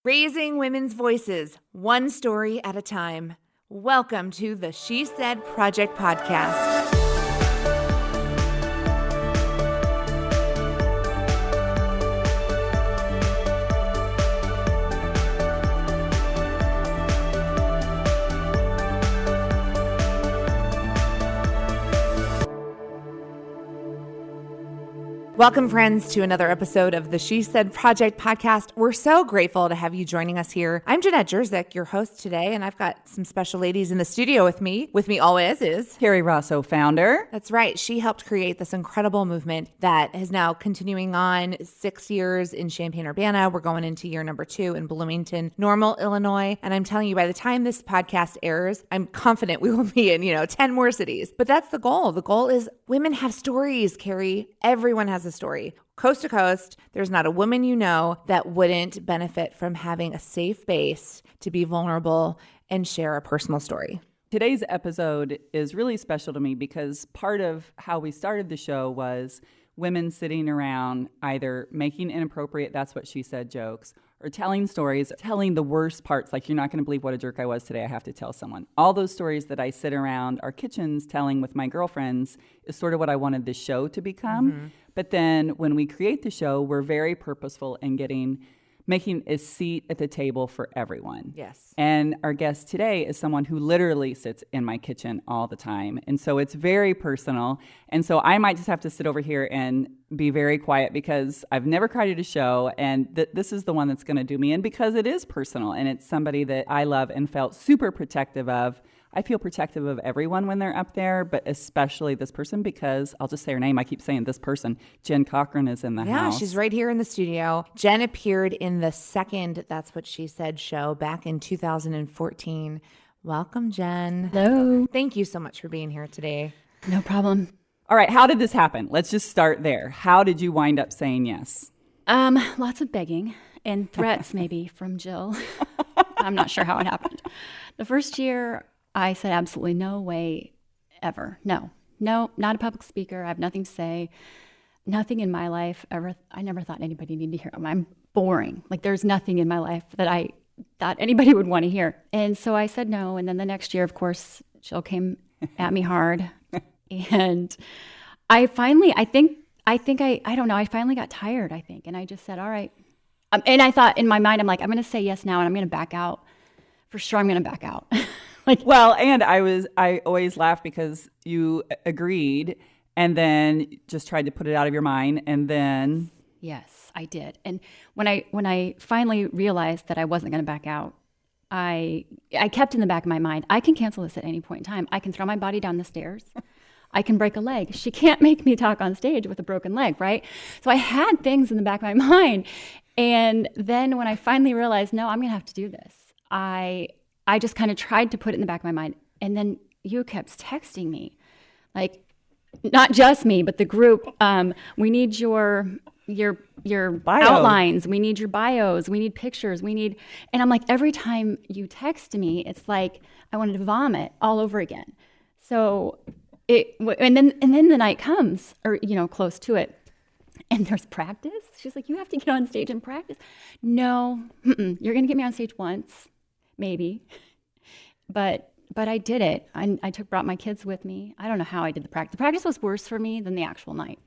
Raising women's voices, one story at a time. Welcome to the She Said Project podcast. Welcome, friends, to another episode of the She Said Project podcast. We're so grateful to have you joining us here. I'm Jeanette Jerzyk, your host today, and I've got some special ladies in the studio with me. With me always is Kerry Rosso, founder. That's right. She helped create this incredible movement that is now continuing on 6 years in Champaign-Urbana. We're going into year number 2 in Bloomington, Normal, Illinois. And I'm telling you, by the time this podcast airs, I'm confident we will be in, 10 more cities. But that's the goal. The goal is women have stories, Kerry. Everyone has a story. Coast to coast, there's not a woman you know that wouldn't benefit from having a safe base to be vulnerable and share a personal story. Today's episode is really special to me because part of how we started the show was women sitting around either making inappropriate "that's what she said" jokes or telling stories, telling the worst parts, like, you're not going to believe what a jerk I was today, I have to tell someone. All those stories that I sit around our kitchens telling with my girlfriends is sort of what I wanted this show to become. Mm-hmm. But then when we create the show, we're very purposeful in making a seat at the table for everyone. Yes. And our guest today is someone who literally sits in my kitchen all the time. And so it's very personal. And so I might just have to sit over here and be very quiet because I've never cried at a show. And this is the one that's going to do me in because it is personal. And it's somebody that I love and felt super protective of. I feel protective of everyone when they're up there, but especially this person because I'll just say her name. I keep saying this person. Jen Cochrane is in the house. Yeah, she's right here in the studio. Jen appeared in the second That's What She Said show back in 2014. Welcome, Jen. Hello. Thank you so much for being here today. No problem. All right, how did this happen? Let's just start there. How did you wind up saying yes? Lots of begging and threats maybe from Jill. I'm not sure how it happened. The first year, I said absolutely no way ever. No, not a public speaker. I have nothing to say. Nothing in my life ever. I never thought anybody needed to hear. I'm boring. Like there's nothing in my life that I thought anybody would want to hear. And so I said no. And then the next year, of course, Jill came at me hard. And I finally, I don't know. I finally got tired, I think. And I just said, all right. And I thought in my mind, I'm like, I'm going to say yes now and I'm going to back out. For sure, I'm going to back out. Well, and I always laugh because you agreed and then just tried to put it out of your mind and then. Yes, I did. And when I finally realized that I wasn't going to back out, I kept in the back of my mind, I can cancel this at any point in time. I can throw my body down the stairs. I can break a leg. She can't make me talk on stage with a broken leg, right? So I had things in the back of my mind. And then when I finally realized, no, I'm going to have to do this, I just kind of tried to put it in the back of my mind. And then you kept texting me, like, not just me, but the group. We need your bio. outlines. We need your bios. We need pictures. And I'm like, every time you text me, it's like I wanted to vomit all over again. So and then the night comes, or close to it, and there's practice. She's like, you have to get on stage and practice. No, you're gonna get me on stage once. Maybe, but I did it. I brought my kids with me. I don't know how I did the practice. The practice was worse for me than the actual night.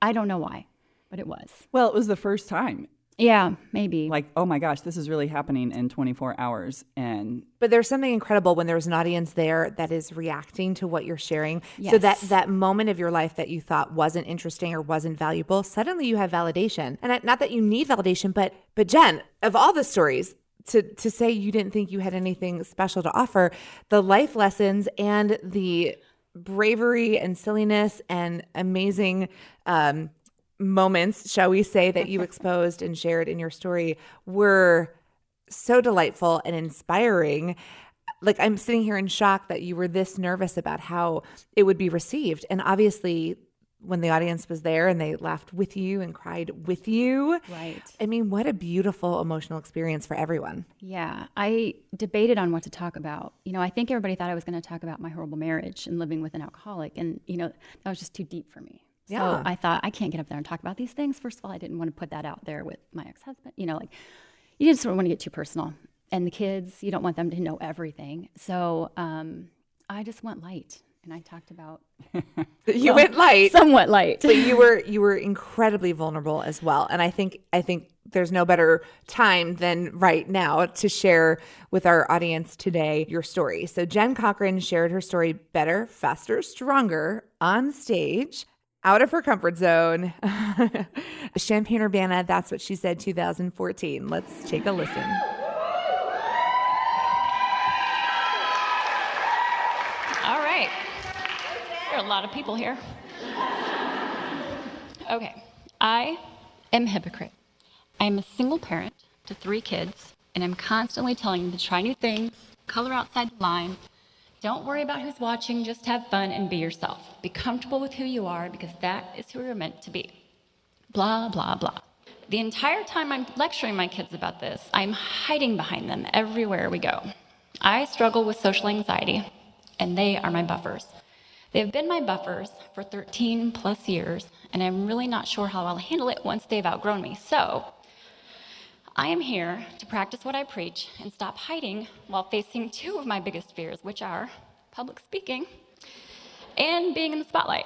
I don't know why, but it was. Well, it was the first time. Yeah, maybe. Like, oh my gosh, this is really happening in 24 hours. But there's something incredible when there's an audience there that is reacting to what you're sharing. Yes. So that moment of your life that you thought wasn't interesting or wasn't valuable, suddenly you have validation. And not that you need validation, but Jen, of all the stories, to say you didn't think you had anything special to offer, the life lessons and the bravery and silliness and amazing moments, shall we say, that you exposed and shared in your story were so delightful and inspiring. Like, I'm sitting here in shock that you were this nervous about how it would be received. And obviously, when the audience was there and they laughed with you and cried with you. Right. I mean, what a beautiful emotional experience for everyone. Yeah. I debated on what to talk about. I think everybody thought I was going to talk about my horrible marriage and living with an alcoholic. And, that was just too deep for me. Yeah. So I thought, I can't get up there and talk about these things. First of all, I didn't want to put that out there with my ex-husband. you just don't want to get too personal. And the kids, you don't want them to know everything. So I just went light, and I talked about You went light. somewhat light. But you were incredibly vulnerable as well. And I think there's no better time than right now to share with our audience today your story. So Jen Cochrane shared her story better, faster, stronger on stage, out of her comfort zone. Champaign-Urbana, that's what she said, 2014. Let's take a listen. All right. There are a lot of people here. Okay. I am a hypocrite. I am a single parent to 3 kids, and I'm constantly telling them to try new things, color outside the lines. Don't worry about who's watching, just have fun and be yourself. Be comfortable with who you are, because that is who you're meant to be. Blah, blah, blah. The entire time I'm lecturing my kids about this, I'm hiding behind them everywhere we go. I struggle with social anxiety, and they are my buffers. They've been my buffers for 13 plus years, and I'm really not sure how I'll handle it once they've outgrown me. So I am here to practice what I preach and stop hiding while facing 2 of my biggest fears, which are public speaking and being in the spotlight.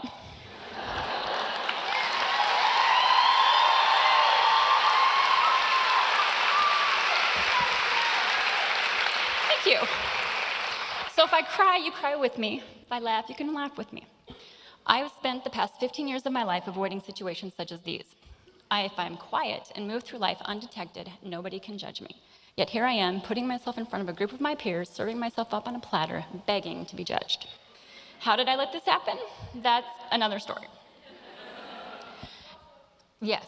Thank you. So if I cry, you cry with me. If I laugh, you can laugh with me. I have spent the past 15 years of my life avoiding situations such as these. If I'm quiet and move through life undetected, nobody can judge me. Yet here I am, putting myself in front of a group of my peers, serving myself up on a platter, begging to be judged. How did I let this happen? That's another story. Yes.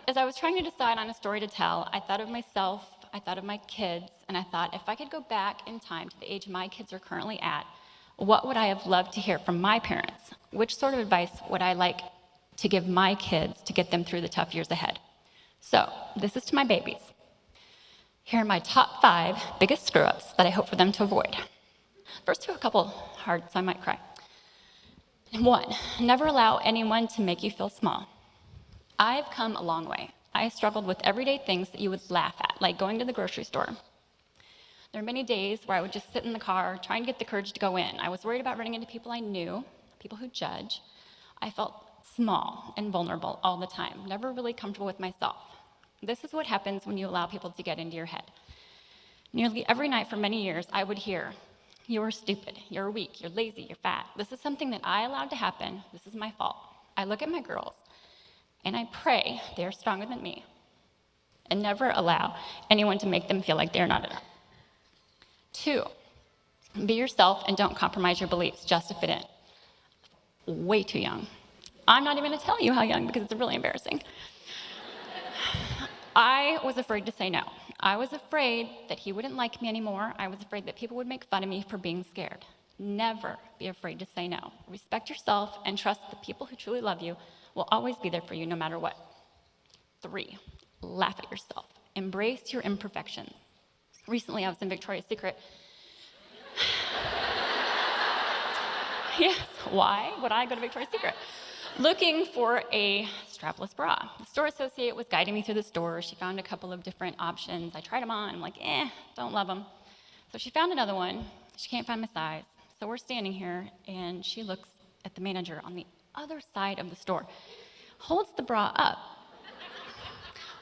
As I was trying to decide on a story to tell, I thought of myself, I thought of my kids, and I thought if I could go back in time to the age my kids are currently at, what would I have loved to hear from my parents? Which sort of advice would I like to give my kids to get them through the tough years ahead? So, this is to my babies. Here are my top 5 biggest screw-ups that I hope for them to avoid. First 2 are a couple hard, so I might cry. 1, never allow anyone to make you feel small. I've come a long way. I struggled with everyday things that you would laugh at, like going to the grocery store. There are many days where I would just sit in the car, trying to get the courage to go in. I was worried about running into people I knew, people who judge. I felt small and vulnerable all the time, never really comfortable with myself. This is what happens when you allow people to get into your head. Nearly every night for many years, I would hear, "You're stupid, you're weak, you're lazy, you're fat. This is something that I allowed to happen. This is my fault." I look at my girls, and I pray they're stronger than me, and never allow anyone to make them feel like they're not enough. 2, be yourself and don't compromise your beliefs just to fit in. Way too young. I'm not even going to tell you how young because it's really embarrassing. I was afraid to say no. I was afraid that he wouldn't like me anymore. I was afraid that people would make fun of me for being scared. Never be afraid to say no. Respect yourself and trust the people who truly love you will always be there for you no matter what. 3, laugh at yourself. Embrace your imperfections. Recently, I was in Victoria's Secret. Yes, why would I go to Victoria's Secret? Looking for a strapless bra. The store associate was guiding me through the store. She found a couple of different options. I tried them on. I'm like, don't love them. So she found another one. She can't find my size. So we're standing here, and she looks at the manager on the other side of the store, holds the bra up.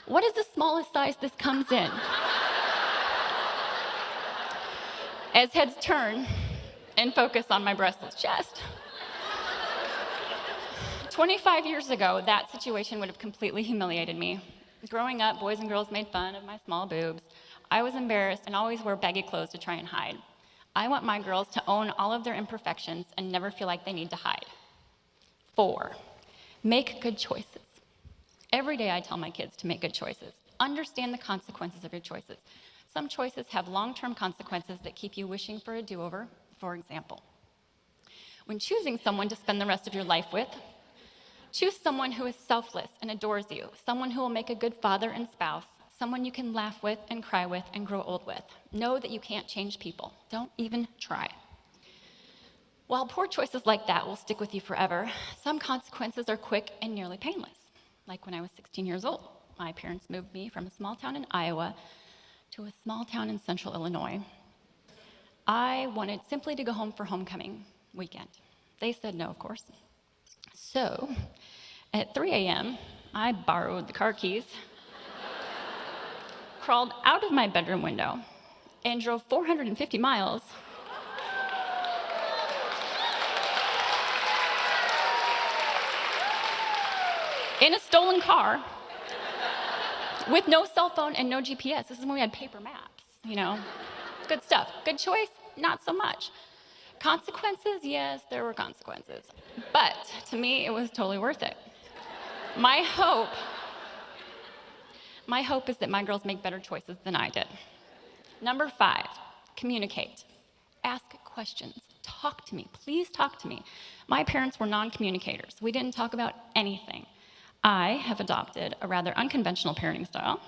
What is the smallest size this comes in? As heads turn and focus on my breastless chest. 25 years ago, that situation would have completely humiliated me. Growing up, boys and girls made fun of my small boobs. I was embarrassed and always wore baggy clothes to try and hide. I want my girls to own all of their imperfections and never feel like they need to hide. 4, make good choices. Every day I tell my kids to make good choices. Understand the consequences of your choices. Some choices have long-term consequences that keep you wishing for a do-over. For example, when choosing someone to spend the rest of your life with, choose someone who is selfless and adores you, someone who will make a good father and spouse, someone you can laugh with and cry with and grow old with. Know that you can't change people. Don't even try. While poor choices like that will stick with you forever, some consequences are quick and nearly painless. Like when I was 16 years old, my parents moved me from a small town in Iowa to a small town in central Illinois. I wanted simply to go home for homecoming weekend. They said no, of course. So at 3 a.m., I borrowed the car keys, crawled out of my bedroom window, and drove 450 miles in a stolen car with no cell phone and no GPS. This is when we had paper maps, you know. Good stuff. Good choice? Not so much. Consequences? Yes, there were consequences. But to me, it was totally worth it. My hope is that my girls make better choices than I did. Number 5, communicate. Ask questions. Talk to me. Please talk to me. My parents were non-communicators. We didn't talk about anything. I have adopted a rather unconventional parenting style.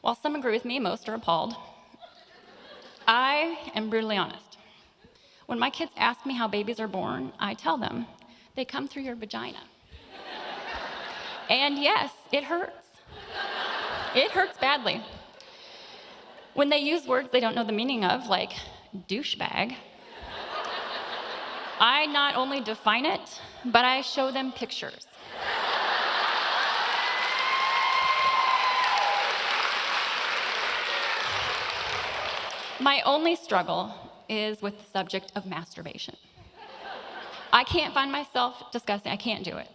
While some agree with me, most are appalled. I am brutally honest. When my kids ask me how babies are born, I tell them they come through your vagina. And yes, it hurts. It hurts badly. When they use words they don't know the meaning of, like douchebag, I not only define it, but I show them pictures. My only struggle is with the subject of masturbation. I can't find myself discussing, I can't do it.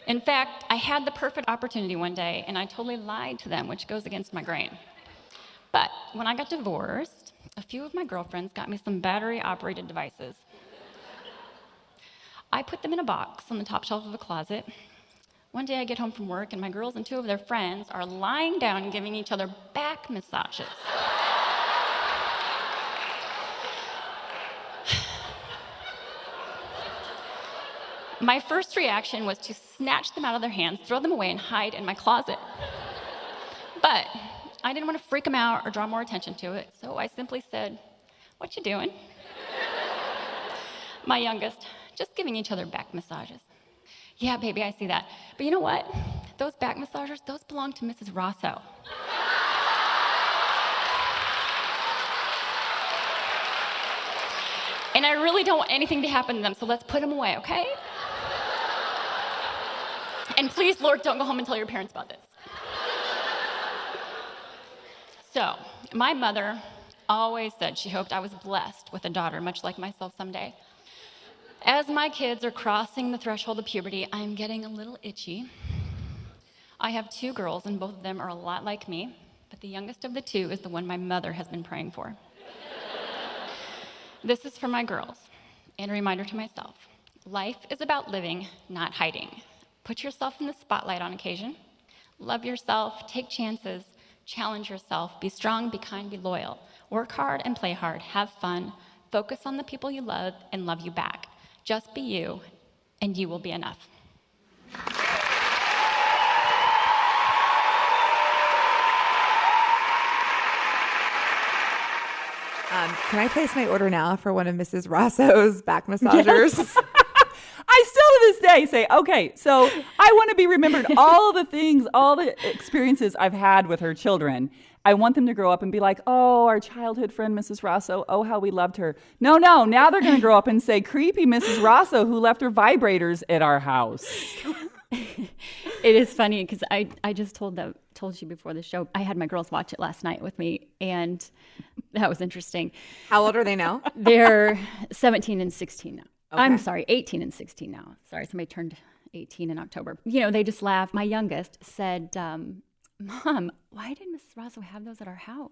In fact, I had the perfect opportunity one day, and I totally lied to them, which goes against my grain. But when I got divorced, a few of my girlfriends got me some battery-operated devices. I put them in a box on the top shelf of a closet. One day I get home from work, and my girls and 2 of their friends are lying down and giving each other back massages. My first reaction was to snatch them out of their hands, throw them away, and hide in my closet. But I didn't want to freak them out or draw more attention to it, so I simply said, "What you doing?" My youngest, "Just giving each other back massages." "Yeah, baby, I see that. But you know what? Those back massagers, those belong to Mrs. Rosso." "And I really don't want anything to happen to them, so let's put them away, okay? And please, Lord, don't go home and tell your parents about this." So, my mother always said she hoped I was blessed with a daughter, much like myself someday. As my kids are crossing the threshold of puberty, I'm getting a little itchy. I have 2 girls, and both of them are a lot like me, but the youngest of the 2 is the one my mother has been praying for. This is for my girls, and a reminder to myself. Life is about living, not hiding. Put yourself in the spotlight on occasion. Love yourself, take chances, challenge yourself, be strong, be kind, be loyal. Work hard and play hard, have fun, focus on the people you love and love you back. Just be you, and you will be enough. Can I place my order now for one of Mrs. Rosso's back massagers? Yes. I still to this day say, okay, so I want to be remembered all the things, all the experiences I've had with her children. I want them to grow up and be like, "Oh, our childhood friend, Mrs. Rosso, oh, how we loved her." No, now they're going to grow up and say, "Creepy Mrs. Rosso who left her vibrators at our house." It is funny because I just told you before the show, I had my girls watch it last night with me, and that was interesting. How old are they now? They're 17 and 16 now. Okay. I'm sorry, 18 and 16 now. Sorry, somebody turned 18 in October. You know, they just laughed. My youngest said, "Mom, why did Mrs. Rosso have those at our house?"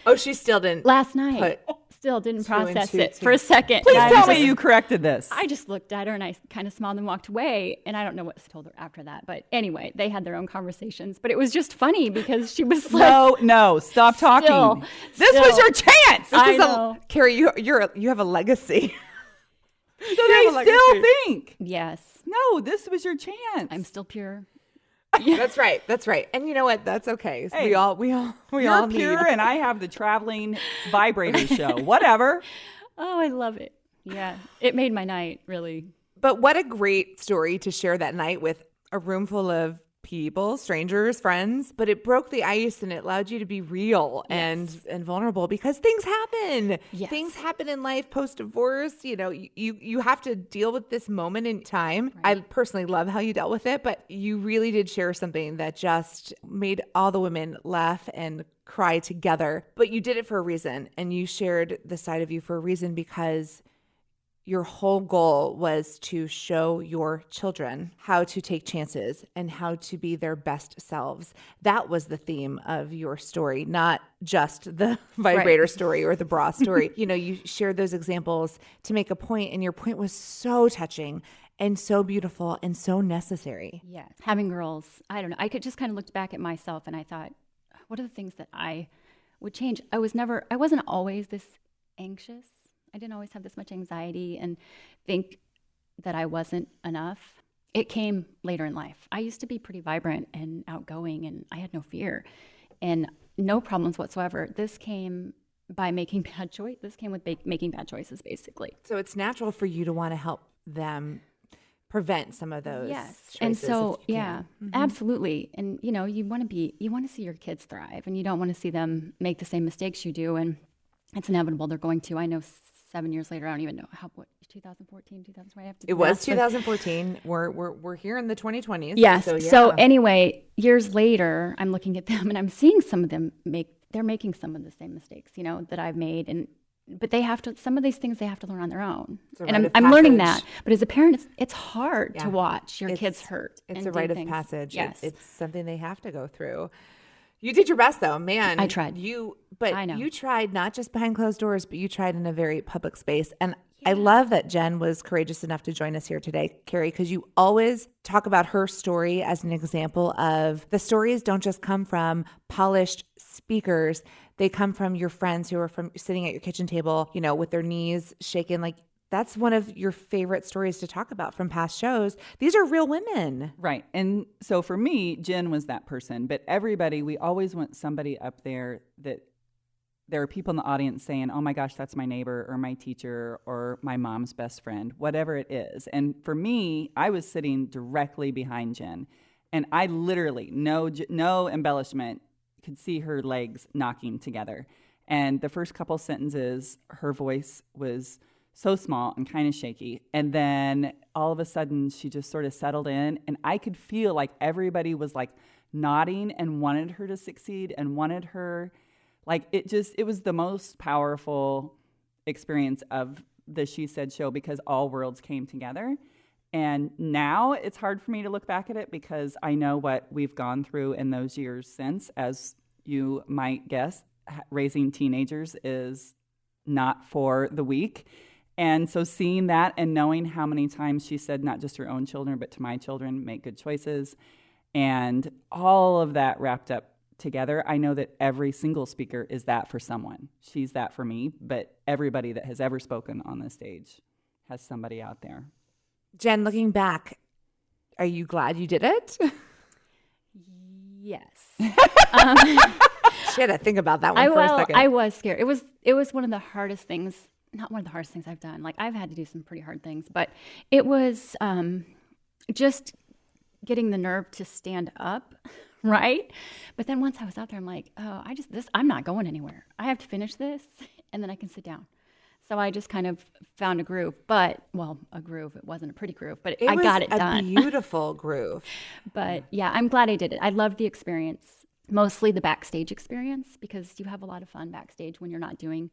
Oh, she still didn't. Last night. Still didn't 2 and process 2 it too. for a second. Please And tell me you corrected this. I just looked at her and I kind of smiled and walked away. And I don't know what I told her after that. But anyway, they had their own conversations. But it was just funny because she was like, No, stop talking. This was your chance. I know. Carrie, you have a legacy. So they still think. Yes, No, this was your chance. I'm still pure. That's right. And you know what? That's okay. Hey, we all You're need. pure, and I have the traveling vibrator show. Whatever. Oh, I love it. Yeah, it made my night, really. But what a great story to share that night with a room full of people, strangers, friends, but it broke the ice and it allowed you to be real and vulnerable because things happen. Yes. Things happen in life post-divorce. You know, you have to deal with this moment in time. Right. I personally love how you dealt with it, but you really did share something that just made all the women laugh and cry together. But you did it for a reason, and you shared the side of you for a reason because your whole goal was to show your children how to take chances and how to be their best selves. That was the theme of your story, not just the vibrator story or the bra story. You know, you shared those examples to make a point, and your point was so touching and so beautiful and so necessary. Yes. Having girls, I don't know. I could just kind of looked back at myself and I thought, what are the things that I would change? I wasn't always this anxious. I didn't always have this much anxiety and think that I wasn't enough. It came later in life. I used to be pretty vibrant and outgoing, and I had no fear and no problems whatsoever. This came by making bad choices. This came with making bad choices, basically. So it's natural for you to want to help them prevent some of those. Yes. choices And so, if you yeah, can. absolutely. And, you know, you want to see your kids thrive, and you don't want to see them make the same mistakes you do. And it's inevitable they're going to. I know 7 years later, I don't even know what 2014, 2020. I have to do It was math. 2014. We're here in the 2020s. Yes. So, yeah. So anyway, years later, I'm looking at them and I'm seeing some of them they're making some of the same mistakes, you know, that I've made. But they have to, some of these things they have to learn on their own. And I'm learning that. But as a parent, it's hard to watch your kids hurt. It's and a do rite of things. passage. Yes. It's something they have to go through. You did your best, though, man. I tried. But I know. you tried not just behind closed doors, but you tried in a very public space. And I love that Jen was courageous enough to join us here today, Kerry, because you always talk about her story as an example of the stories don't just come from polished speakers. They come from your friends who are from sitting at your kitchen table, you know, with their knees shaking. Like, that's one of your favorite stories to talk about from past shows. These are real women. Right. And so for me, Jen was that person. But everybody, we always want somebody up there that there are people in the audience saying, oh my gosh, that's my neighbor or my teacher or my mom's best friend, whatever it is. And for me, I was sitting directly behind Jen. And I literally, no embellishment, could see her legs knocking together. And the first couple sentences, her voice was so small and kind of shaky. And then all of a sudden she just sort of settled in, and I could feel like everybody was like nodding and wanted her to succeed and wanted her, like it was the most powerful experience of the She Said show because all worlds came together. And now it's hard for me to look back at it because I know what we've gone through in those years since. As you might guess, raising teenagers is not for the weak. And so seeing that and knowing how many times she said, not just her own children, but to my children, make good choices, and all of that wrapped up together, I know that every single speaker is that for someone. She's that for me, but everybody that has ever spoken on this stage has somebody out there. Jen, looking back, are you glad you did it? Yes. She had to think about that one for a second. I was scared. It was one of the hardest things, not one of the hardest things I've done. Like, I've had to do some pretty hard things, but it was just getting the nerve to stand up, right? But then once I was out there, I'm like, oh, I'm not going anywhere. I have to finish this, and then I can sit down. So I just kind of found a groove, a groove. It wasn't a pretty groove, but I got it done. It was a beautiful groove. But yeah, I'm glad I did it. I loved the experience, mostly the backstage experience, because you have a lot of fun backstage when you're not doing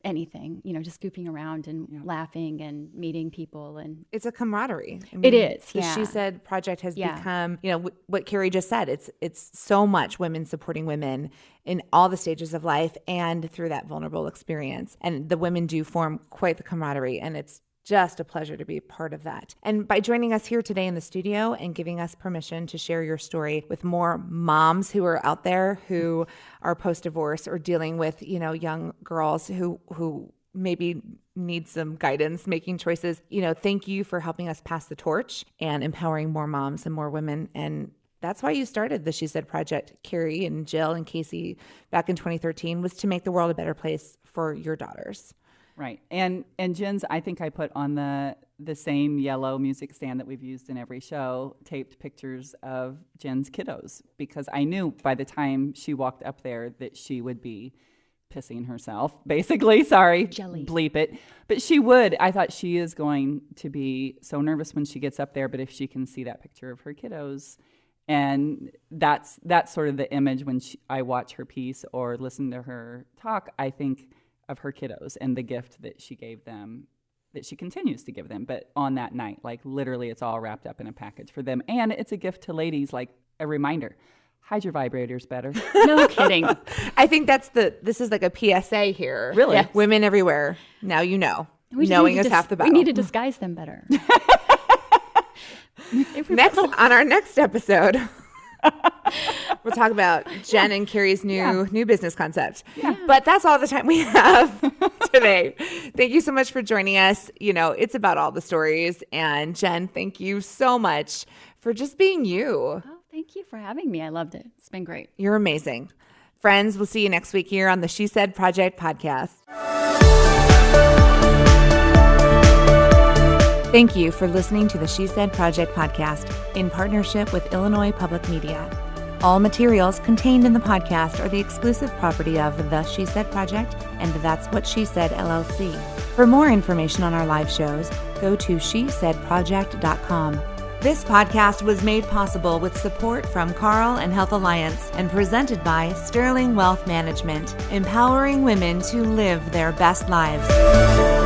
anything, just goofing around and laughing and meeting people. And it's a camaraderie. I mean, it is. The Yeah. She Said project has become, what Kerry just said. It's so much women supporting women in all the stages of life and through that vulnerable experience. And the women do form quite the camaraderie, and it's just a pleasure to be a part of that. And by joining us here today in the studio and giving us permission to share your story with more moms who are out there who are post-divorce or dealing with, young girls who maybe need some guidance making choices, thank you for helping us pass the torch and empowering more moms and more women. And that's why you started the She Said project, Kerry and Jill and Casey, back in 2013, was to make the world a better place for your daughters. Right. And Jen's, I think I put on the same yellow music stand that we've used in every show, taped pictures of Jen's kiddos, because I knew by the time she walked up there that she would be pissing herself, basically. Sorry, Jelly. Bleep it. But she would. I thought she is going to be so nervous when she gets up there, but if she can see that picture of her kiddos, and that's sort of the image when I watch her piece or listen to her talk, I think of her kiddos and the gift that she gave them, that she continues to give them. But on that night, like literally it's all wrapped up in a package for them. And it's a gift to ladies, like a reminder. Hide your vibrators better. No kidding. I think this is like a PSA here. Really? Yeah. Women everywhere. Now you know. We just Knowing need to is half the battle. We need to disguise them better. On our next episode, we'll talk about Jen and Kerry's new business concept. Yeah. But that's all the time we have today. Thank you so much for joining us. It's about all the stories. And Jen, thank you so much for just being you. Oh, thank you for having me. I loved it. It's been great. You're amazing. Friends, we'll see you next week here on the She Said Project podcast. Thank you for listening to the She Said Project podcast in partnership with Illinois Public Media. All materials contained in the podcast are the exclusive property of the She Said Project and That's What She Said LLC. For more information on our live shows, go to shesaidproject.com. This podcast was made possible with support from Carl and Health Alliance and presented by Sterling Wealth Management, empowering women to live their best lives.